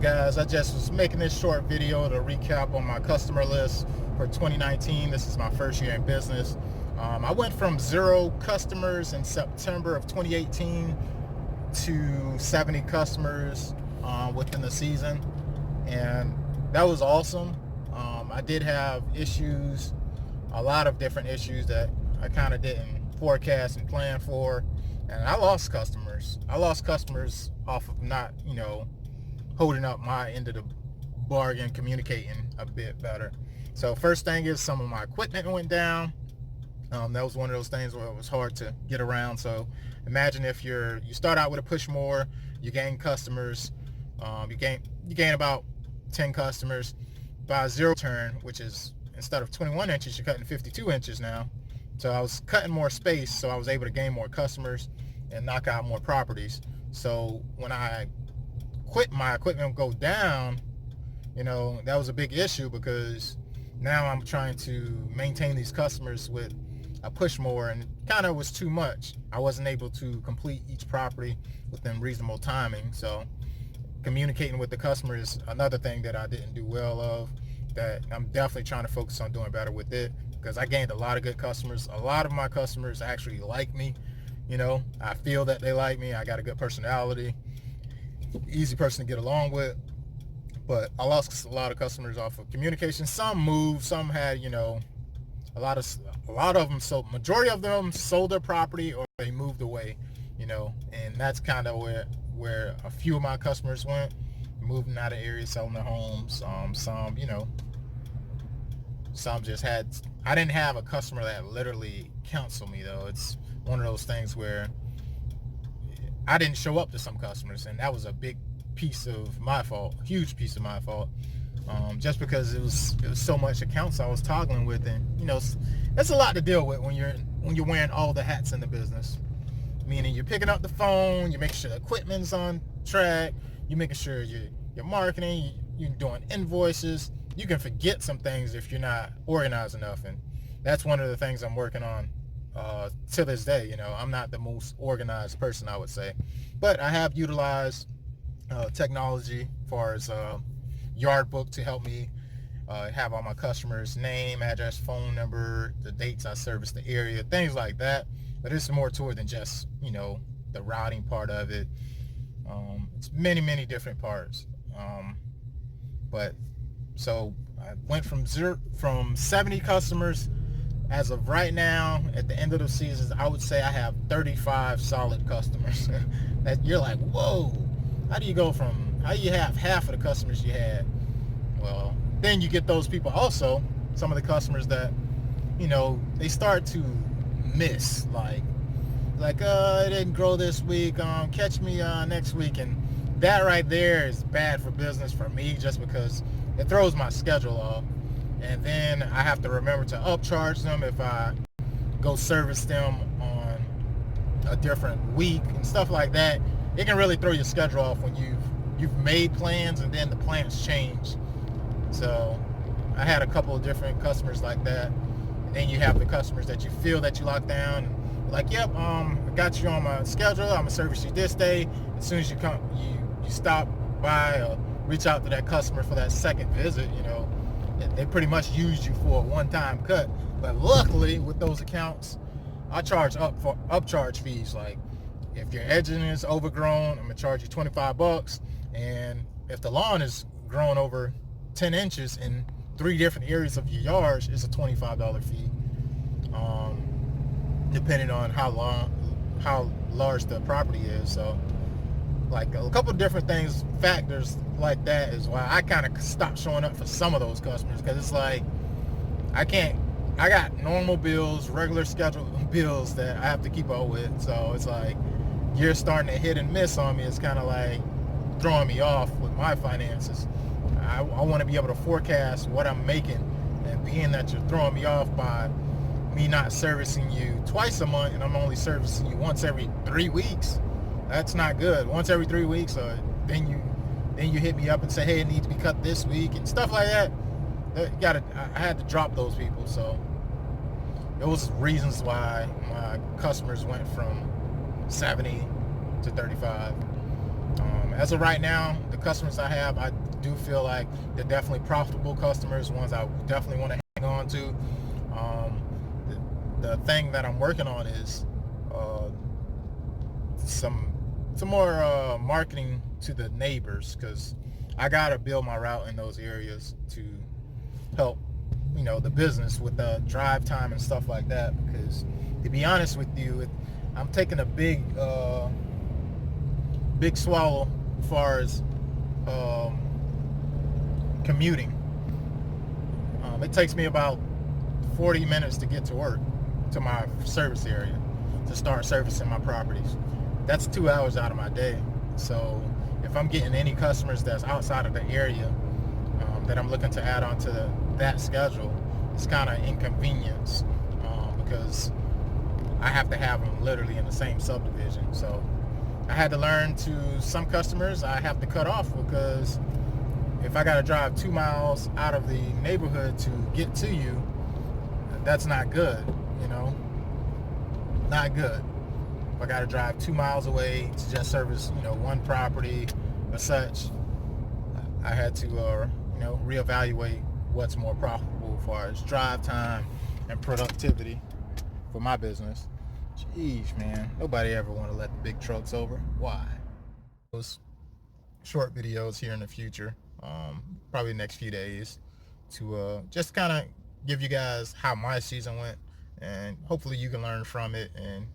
guys? I just was making this short video to recap on my customer list for 2019. This is my first year in business. I went from 0 customers in September of 2018 to 70 customers within the season, and that was awesome. I did have issues, a lot of different issues that I kind of didn't forecast and plan for, and I lost customers. I lost customers off of not, holding up my end of the bargain, communicating a bit better. So first thing is, some of my equipment went down. That was one of those things where it was hard to get around. So imagine if you start out with a push more, you gain customers, you gain about 10 customers. By 0 turn, which is, instead of 21 inches, you're cutting 52 inches now. So I was cutting more space, so I was able to gain more customers and knock out more properties. So when I quit, my equipment go down, that was a big issue, because now I'm trying to maintain these customers with a push more, and kind of was too much. I wasn't able to complete each property within reasonable timing. So communicating with the customer is another thing that I didn't do well of, that I'm definitely trying to focus on doing better with it, because I gained a lot of good customers. A lot of my customers actually like me. I feel that they like me. I got a good personality, easy person to get along with. But I lost a lot of customers off of communication. Some moved, some had, a lot of them. So majority of them sold their property or they moved away, and that's kind of where a few of my customers went, moving out of areas, selling their homes. Some just had, I didn't have a customer that literally counseled me though. It's one of those things where I didn't show up to some customers, and that was a big piece of my fault, huge piece of my fault. Just because it was so much accounts I was toggling with, and it's a lot to deal with when you're wearing all the hats in the business. Meaning you're picking up the phone, you're making sure the equipment's on track, you're making sure you're marketing, you're doing invoices. You can forget some things if you're not organized enough, and that's one of the things I'm working on to this day. I'm not the most organized person, I would say, but I have utilized technology as far as Yardbook to help me have all my customers' name, address, phone number, the dates I service the area, things like that. But it's more to it than just, the routing part of it. It's many different parts. But so I went from 70 customers. As of right now, at the end of the season, I would say I have 35 solid customers. That you're like, whoa, how do you have half of the customers you had? Well, then you get those people also, some of the customers that, they start to miss, like it didn't grow this week, catch me next week. And that right there is bad for business for me, just because it throws my schedule off. And then I have to remember to upcharge them if I go service them on a different week and stuff like that. It can really throw your schedule off when you've made plans and then the plans change. So I had a couple of different customers like that. And then you have the customers that you feel that you lock down, and like, yep, I got you on my schedule, I'm gonna service you this day. As soon as you come, you stop by or reach out to that customer for that second visit, they pretty much used you for a one-time cut. But luckily with those accounts, I charge upcharge fees. Like, if your edging is overgrown, I'm gonna charge you $25. And if the lawn is grown over 10 inches in 3 different areas of your yard, it's a $25 fee, depending on how large the property is. So like a couple of different factors like that is why I kind of stopped showing up for some of those customers, because it's like I got normal bills, regular scheduled bills that I have to keep up with. So it's like you're starting to hit and miss on me. It's kind of like throwing me off with my finances. I want to be able to forecast what I'm making, and being that you're throwing me off by me not servicing you twice a month and I'm only servicing you once every 3 weeks, that's not good. Once every 3 weeks, then you hit me up and say, hey, it needs to be cut this week and stuff like that. I had to drop those people. So those reasons why my customers went from 70 to 35. as of right now, the customers I have, I do feel like they're definitely profitable customers, ones I definitely want to hang on to. The thing that I'm working on is some more marketing to the neighbors, because I gotta build my route in those areas to help, the business with the drive time and stuff like that. Because to be honest with you, I'm taking a big swallow as far as commuting. It takes me about 40 minutes to get to work, to my service area, to start servicing my properties. That's 2 hours out of my day. So if I'm getting any customers that's outside of the area that I'm looking to add on to that schedule, it's kind of inconvenience, because I have to have them literally in the same subdivision. So I had to learn to, some customers I have to cut off, because if I got to drive 2 miles out of the neighborhood to get to you, that's not good, not good. If I got to drive 2 miles away to just service, one property or such, I had to, reevaluate what's more profitable as far as drive time and productivity for my business. Jeez, man, nobody ever want to let the big trucks over. Why? Those short videos here in the future, probably the next few days, to just kind of give you guys how my season went, and hopefully you can learn from it and,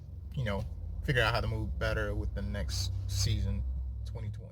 figure out how to move better with the next season, 2020.